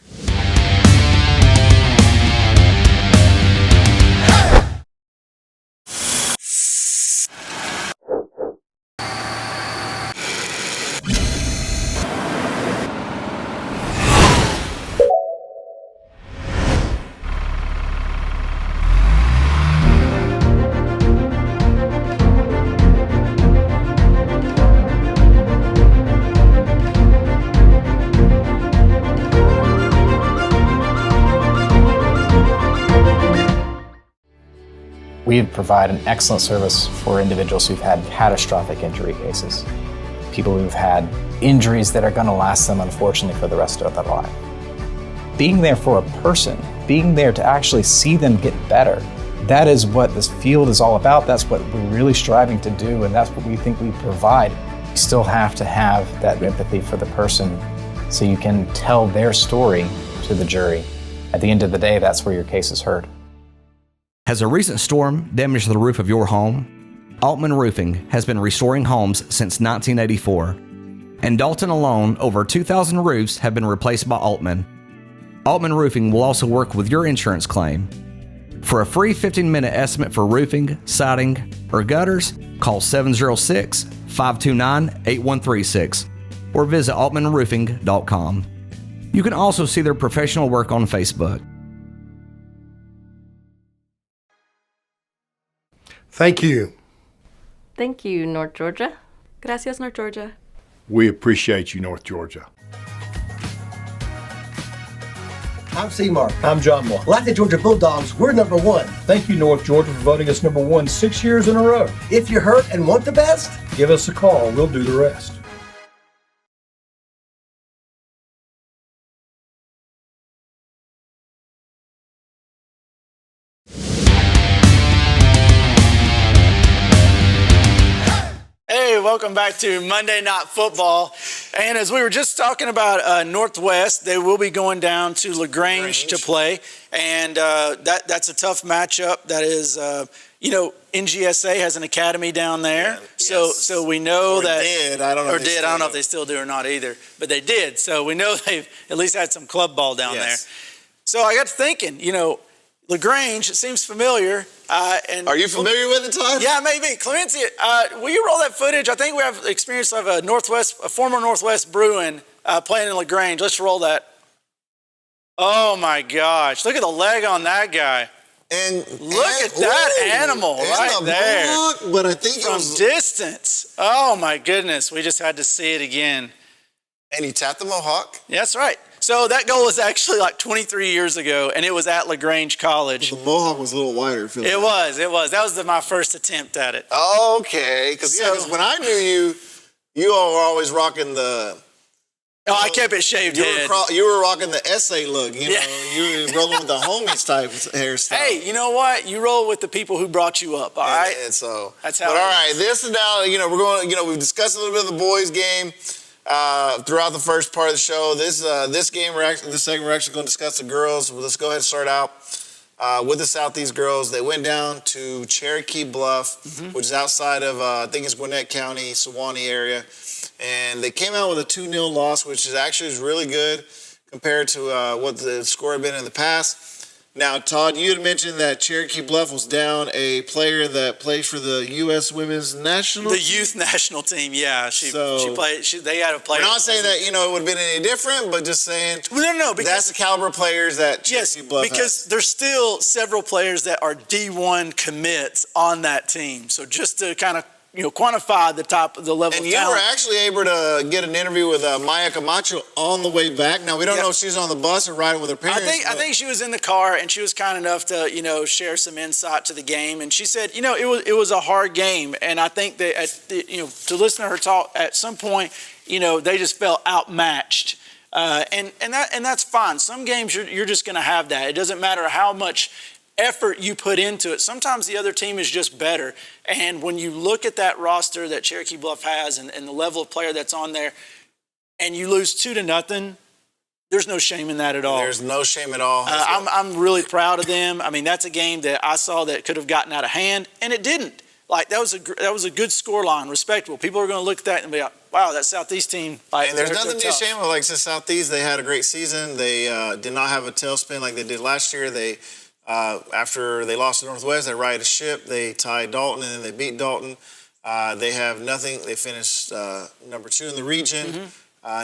We provide an excellent service for individuals who've had catastrophic injury cases, people who've had injuries that are going to last them, unfortunately, for the rest of their life. Being there for a person, being there to actually see them get better, that is what this field is all about. That's what we're really striving to do, and that's what we think we provide. You still have to have that empathy for the person so you can tell their story to the jury. At the end of the day, that's where your case is heard. Has a recent storm damaged the roof of your home? Altman Roofing has been restoring homes since 1984. In Dalton alone, over 2,000 roofs have been replaced by Altman. Altman Roofing will also work with your insurance claim. For a free 15-minute estimate for roofing, siding, or gutters, call 706-529-8136 or visit altmanroofing.com. You can also see their professional work on Facebook. Thank you. Thank you, North Georgia. Gracias, North Georgia. We appreciate you, North Georgia. I'm C-Mark. I'm John Moore. Like the Georgia Bulldogs, we're number one. Thank you, North Georgia, for voting us number one 6 years in a row. If you're hurt and want the best, give us a call. We'll do the rest. Hey, welcome back to Monday Night Football. And as we were just talking about Northwest, they will be going down to LaGrange to play. And that's a tough matchup. That is, NGSA has an academy down there. Yeah, so we know that. Did. I don't know. I don't know if they still do or not either. But they did. So we know they've at least had some club ball down there. So I got to thinking, LaGrange, it seems familiar. Are you familiar with it, Todd? Yeah, maybe. Clemencia, will you roll that footage? I think we have experience of a former Northwest Bruin playing in LaGrange. Let's roll that. Oh my gosh! Look at the leg on that guy. And look at that animal right there. But I think from distance. Oh my goodness! We just had to see it again. And he tapped the mohawk. Yeah, that's right. So that goal was actually like 23 years ago, and it was at LaGrange College. The mohawk was a little wider. It was. That was my first attempt at it. Okay, because when I knew you all were always rocking the. Oh, I kept it shaved head. You were rocking the essay look. You were rolling with the homies type hairstyle. Hey, you know what? You roll with the people who brought you up. All right. And so that's how. But all right, this is now. We're going. We've discussed a little bit of the boys' game. Throughout the first part of the show, this segment, we're actually going to discuss the girls. Let's go ahead and start out with the Southeast girls. They went down to Cherokee Bluff, which is outside of, I think it's Gwinnett County, Sewanee area. And they came out with a 2-0 loss, which is really good compared to what the score had been in the past. Now, Todd, you had mentioned that Cherokee Bluff was down a player that plays for the U.S. Women's National The youth national team, yeah. She played. They had a player. We're not saying that, it would have been any different, but just saying no, because that's the caliber of players that Cherokee Bluff because has. there's still several players that are D1 commits on that team. So just to kind of quantify the level and of talent. you were actually able to get an interview with Maya Camacho on the way back. Now, we don't know if she's on the bus or riding with her parents. I think she was in the car, and she was kind enough to, share some insight to the game. And she said, it was a hard game. And I think that, to listen to her talk, at some point, they just felt outmatched. And that's fine. Some games you're just going to have that. It doesn't matter how much effort you put into it. Sometimes the other team is just better. And when you look at that roster that Cherokee Bluff has and the level of player that's on there, and you lose 2-0, there's no shame in that at all. There's no shame at all. I'm really proud of them. I mean, that's a game that I saw that could have gotten out of hand, and it didn't. Like, that was a good score line, respectable. People are going to look at that and be like, wow, that Southeast team. And there's nothing to be ashamed of. Like, since Southeast, they had a great season. They did not have a tailspin like they did last year. After they lost to Northwest, they righted a ship. They tied Dalton, and then they beat Dalton. They have nothing. They finished number 2 in the region.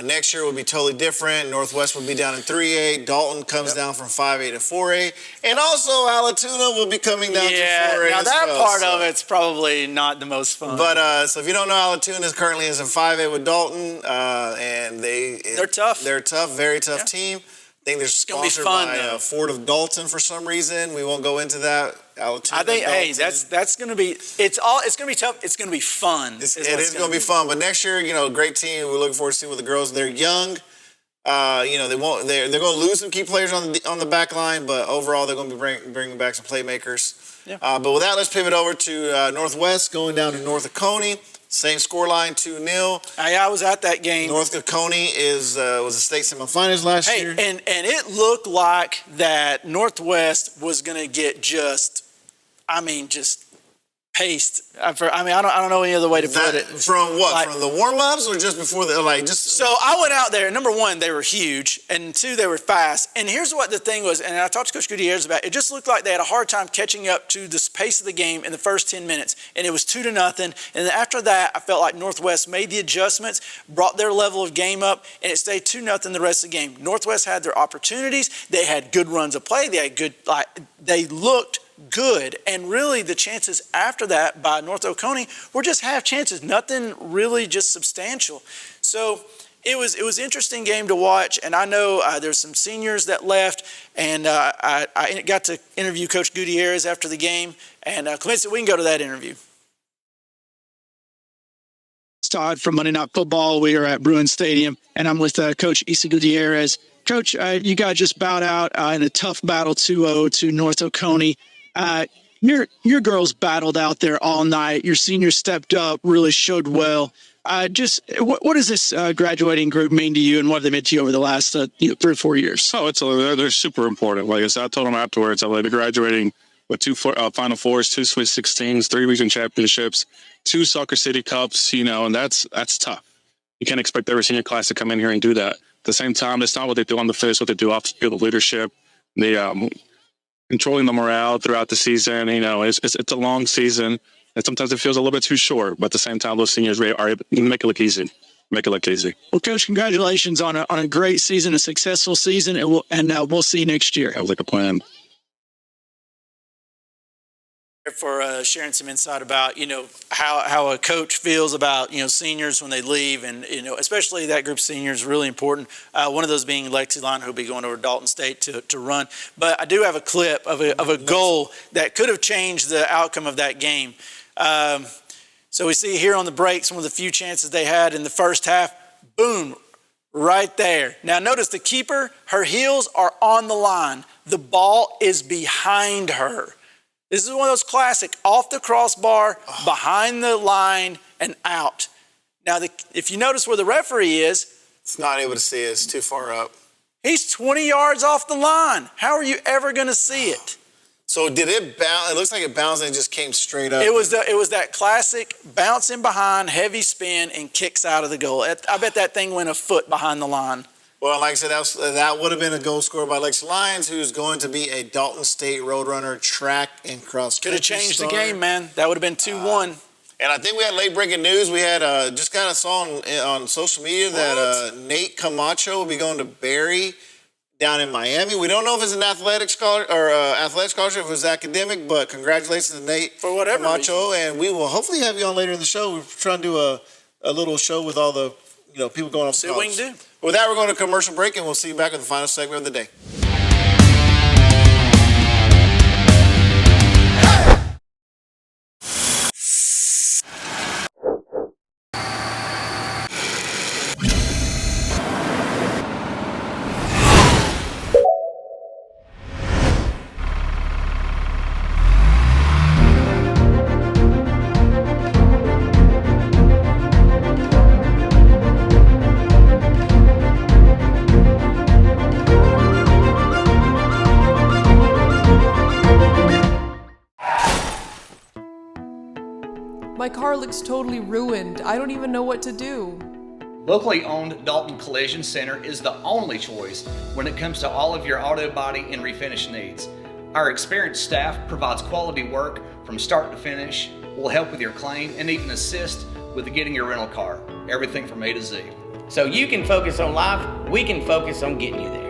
Next year will be totally different. Northwest will be down in 3A. Dalton comes down from 5A to 4A. And also, Allatoona will be coming down to 4A now as that well, part of it's probably not the most fun. But so if you don't know, Allatoona currently is in 5A with Dalton. And they're tough. They're a tough, very tough team. I think they're sponsored by Ford of Dalton for some reason. We won't go into that. Allatoona, I think, that's going to be. It's going to be tough. It's going to be fun. It is going to be fun. But next year, great team. We're looking forward to see what the girls. They're young. They won't. They're going to lose some key players on the back line, but overall, they're going to be bringing back some playmakers. Yeah. But with that, let's pivot over to Northwest, going down to North Oconee. Same scoreline, 2-0. I was at that game. North Oconee was a state semifinals last year. And it looked like that Northwest was going to get just paced. I don't know any other way to put it. From what? From the warm-ups or just before So I went out there, and number 1, they were huge, and 2, they were fast. And here's what the thing was, and I talked to Coach Gutierrez about it. It just looked like they had a hard time catching up to the pace of the game in the first 10 minutes. And it was 2-0. And then after that, I felt like Northwest made the adjustments, brought their level of game up, and it stayed 2-0 the rest of the game. Northwest had their opportunities. They had good runs of play. They had they looked good, and really the chances after that by North Oconee were just half chances, nothing really just substantial. So it was interesting game to watch, and I know there's some seniors that left, and I got to interview Coach Gutierrez after the game, and Clemente, we can go to that interview. It's Todd from Monday Night Football. We are at Bruin Stadium, and I'm with Coach Isa Gutierrez. Coach, you guys just bowed out in a tough battle 2-0 to North Oconee. Your girls battled out there all night. Your seniors stepped up, really showed well. What does this graduating group mean to you, and what have they meant to you over the last 3 or 4 years? They're super important. Like I said, I told them afterwards, they're graduating with 2 Final Fours, 2 Sweet 16s, 3 region championships, 2 Soccer City Cups. And that's tough. You can't expect every senior class to come in here and do that. At the same time, it's not what they do on the field, it's what they do off the field of leadership. They controlling the morale throughout the season. It's a long season, and sometimes it feels a little bit too short. But at the same time, those seniors are able to make it look easy. Well, Coach, congratulations on a great season, a successful season, and we'll see you next year. Sounds like a plan. For sharing some insight about how a coach feels about seniors when they leave, and especially that group of seniors, really important. One of those being Lexi Line, who'll be going over to Dalton State to run. But I do have a clip of a goal that could have changed the outcome of that game. So we see here on the break some of the few chances they had in the first half. Boom, right there. Now notice the keeper, her heels are on the line. The ball is behind her. This is one of those classic off the crossbar, behind the line, and out. Now, if you notice where the referee is, it's not able to see it. It's too far up. He's 20 yards off the line. How are you ever going to see it? So did it bounce? It looks like it bounced and just came straight up. It was that classic bouncing behind, heavy spin, and kicks out of the goal. I bet that thing went a foot behind the line. Well, like I said, that would have been a goal scored by Lex Lyons, who's going to be a Dalton State Roadrunner track and cross country Could have changed star. the game, man. That would have been 2-1. And I think we had late breaking news. We had just kind of saw on social media that Nate Camacho will be going to Barry down in Miami. We don't know if it's an athletic scholarship or if it's academic, but congratulations to Nate for whatever Camacho. And we will hopefully have you on later in the show. We're trying to do a little show with all the people going off to See what we college. can do. With that, we're going to commercial break, and we'll see you back with the final segment of the day. My car looks totally ruined. I don't even know what to do. Locally owned Dalton Collision Center is the only choice when it comes to all of your auto body and refinish needs. Our experienced staff provides quality work from start to finish, will help with your claim, and even assist with getting your rental car. Everything from A to Z. So you can focus on life, we can focus on getting you there.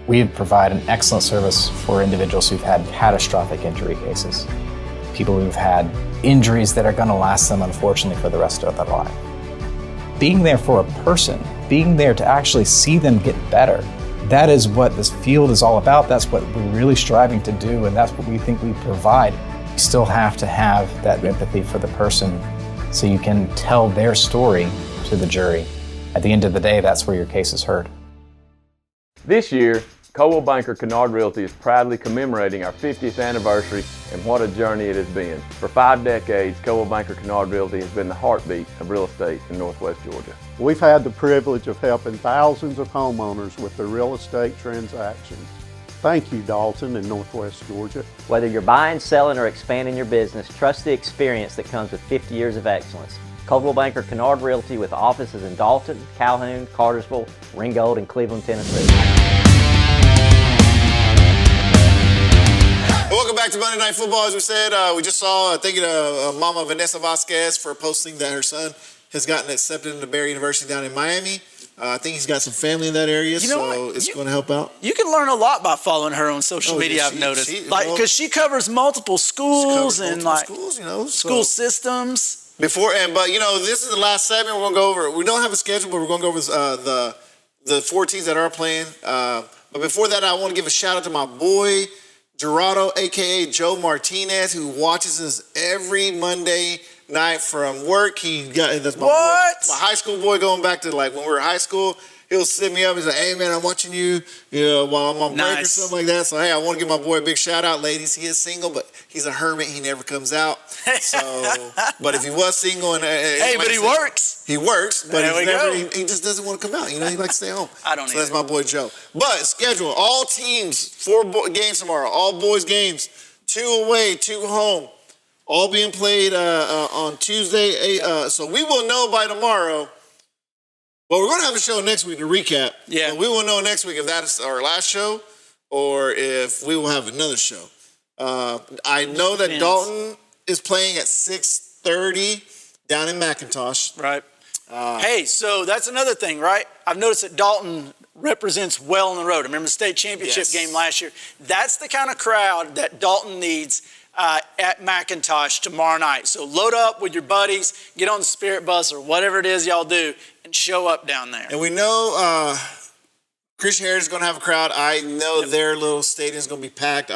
We provide an excellent service for individuals who've had catastrophic injury cases, people who've had injuries that are going to last them, unfortunately, for the rest of their life. Being there for a person, being there to actually see them get better, that is what this field is all about. That's what we're really striving to do, and that's what we think we provide. You still have to have that empathy for the person so you can tell their story to the jury. At the end of the day, that's where your case is heard. This year, Coldwell Banker Kennard Realty is proudly commemorating our 50th anniversary, and what a journey it has been. For 5 decades, Coldwell Banker Kennard Realty has been the heartbeat of real estate in Northwest Georgia. We've had the privilege of helping thousands of homeowners with their real estate transactions. Thank you, Dalton and Northwest Georgia. Whether you're buying, selling, or expanding your business, trust the experience that comes with 50 years of excellence. Coldwell Banker Kennard Realty with offices in Dalton, Calhoun, Cartersville, Ringgold, and Cleveland, Tennessee. Welcome back to Monday Night Football. As we said, we just saw, thank you to Mama Vanessa Vasquez for posting that her son has gotten accepted into Barry University down in Miami. I think he's got some family in that area, so it's going to help out. You can learn a lot by following her on social media, I've noticed. Because she covers multiple schools and school systems. But this is the last segment we're going to go over. We don't have a schedule, but we're going to go over the 4 teams that are playing. But before that, I want to give a shout out to my boy, Gerardo, a.k.a. Joe Martinez, who watches us every Monday night from work. That's my boy, my high school boy, going back to like when we were in high school. He'll sit me up and say, "Hey man, I'm watching you, while I'm on break or something like that." So hey, I want to give my boy a big shout out, ladies. He is single, but he's a hermit. He never comes out. So, but if he was single and but he works. He works, but he just doesn't want to come out. He likes to stay home. I don't. So that's my boy Joe. But schedule all teams 4 games tomorrow. All boys games, 2 away, 2 home. All being played on Tuesday. So we will know by tomorrow. Well, we're going to have a show next week to recap. Yeah. But we will know next week if that is our last show or if we will have another show. I know that Dalton is playing at 6:30 down in McIntosh. Right. Hey, so that's another thing, right? I've noticed that Dalton represents well on the road. Remember the state championship game last year? That's the kind of crowd that Dalton needs at McIntosh tomorrow night. So load up with your buddies, get on the Spirit Bus or whatever it is y'all do, and show up down there. And we know Christian Heritage is going to have a crowd. I know their little stadium is going to be packed.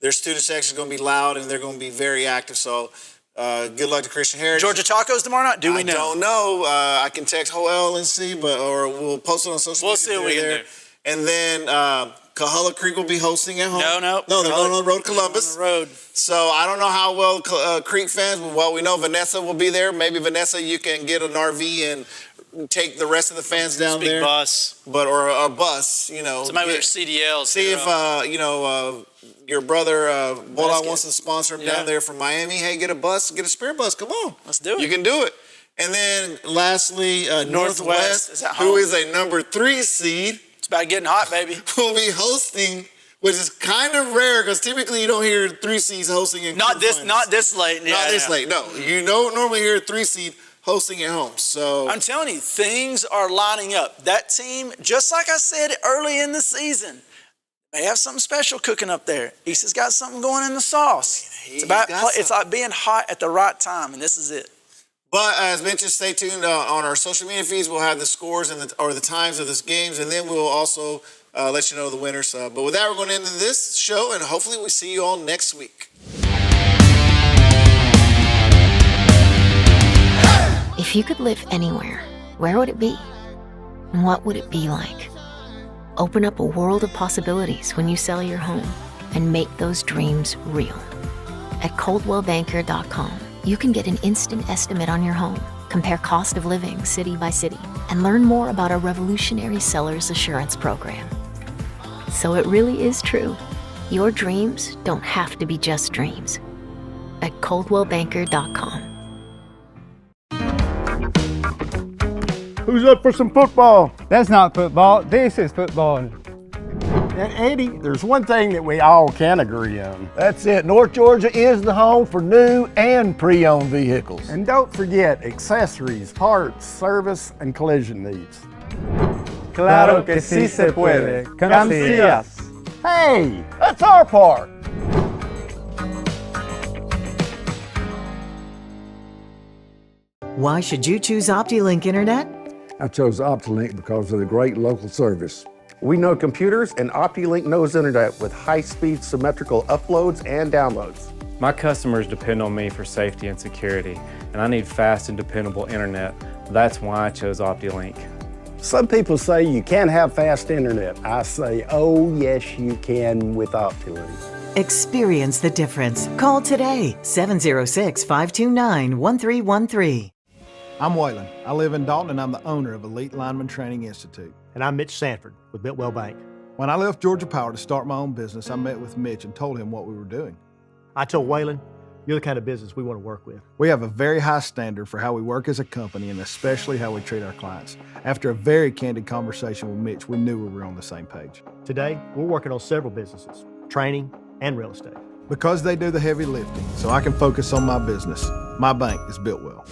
Their student section is going to be loud, and they're going to be very active. So good luck to Christian Heritage. Georgia Tacos tomorrow night? Do we know? I don't know. I can text Joel and see, or we'll post it on social media. We'll see what we can do. And then Coahulla Creek will be hosting at home. No, they're going on the road to Columbus. On the road. So I don't know how well Creek fans, but well, we know Vanessa will be there. Maybe Vanessa, you can get an RV and take the rest of the fans down there. Bus. Or a bus, you know. Somebody with their CDLs. See if, your brother, Bola wants to sponsor him down there from Miami. Hey, get a spare bus. Come on. Let's do it. You can do it. And then lastly, Northwest, is at who home. is a number 3 seed. It's about getting hot, baby. Will be hosting, which is kind of rare because typically you don't hear 3 seeds hosting in Not this late. late. No, you don't normally hear a 3 seed hosting at home. So I'm telling you, things are lining up. That team, just like I said early in the season, they have something special cooking up there. Easton's got something going in the sauce. It's like being hot at the right time, and this is it. But as mentioned, stay tuned on our social media feeds. We'll have the scores or the times of the games, and then we'll also let you know the winners. But with that, we're going to end this show, and hopefully we see you all next week. If you could live anywhere, where would it be? And what would it be like? Open up a world of possibilities when you sell your home and make those dreams real. At ColdwellBanker.com, you can get an instant estimate on your home, compare cost of living city by city, and learn more about our revolutionary seller's assurance program. So it really is true. Your dreams don't have to be just dreams. At ColdwellBanker.com. Who's up for some football? That's not football. This is football. And Eddie, there's one thing that we all can agree on. That's it. North Georgia is the home for new and pre-owned vehicles. And don't forget accessories, parts, service, and collision needs. Claro que sí se puede. Come see us. Hey, that's our part. Why should you choose OptiLink Internet? I chose OptiLink because of the great local service. We know computers, and OptiLink knows internet with high-speed symmetrical uploads and downloads. My customers depend on me for safety and security, and I need fast and dependable internet. That's why I chose OptiLink. Some people say you can't have fast internet. I say, oh yes you can with OptiLink. Experience the difference. Call today, 706-529-1313. I'm Waylon. I live in Dalton, and I'm the owner of Elite Lineman Training Institute. And I'm Mitch Sanford with Biltwell Bank. When I left Georgia Power to start my own business, I met with Mitch and told him what we were doing. I told Waylon, you're the kind of business we want to work with. We have a very high standard for how we work as a company and especially how we treat our clients. After a very candid conversation with Mitch, we knew we were on the same page. Today, we're working on several businesses, training and real estate. Because they do the heavy lifting, so I can focus on my business. My bank is Biltwell.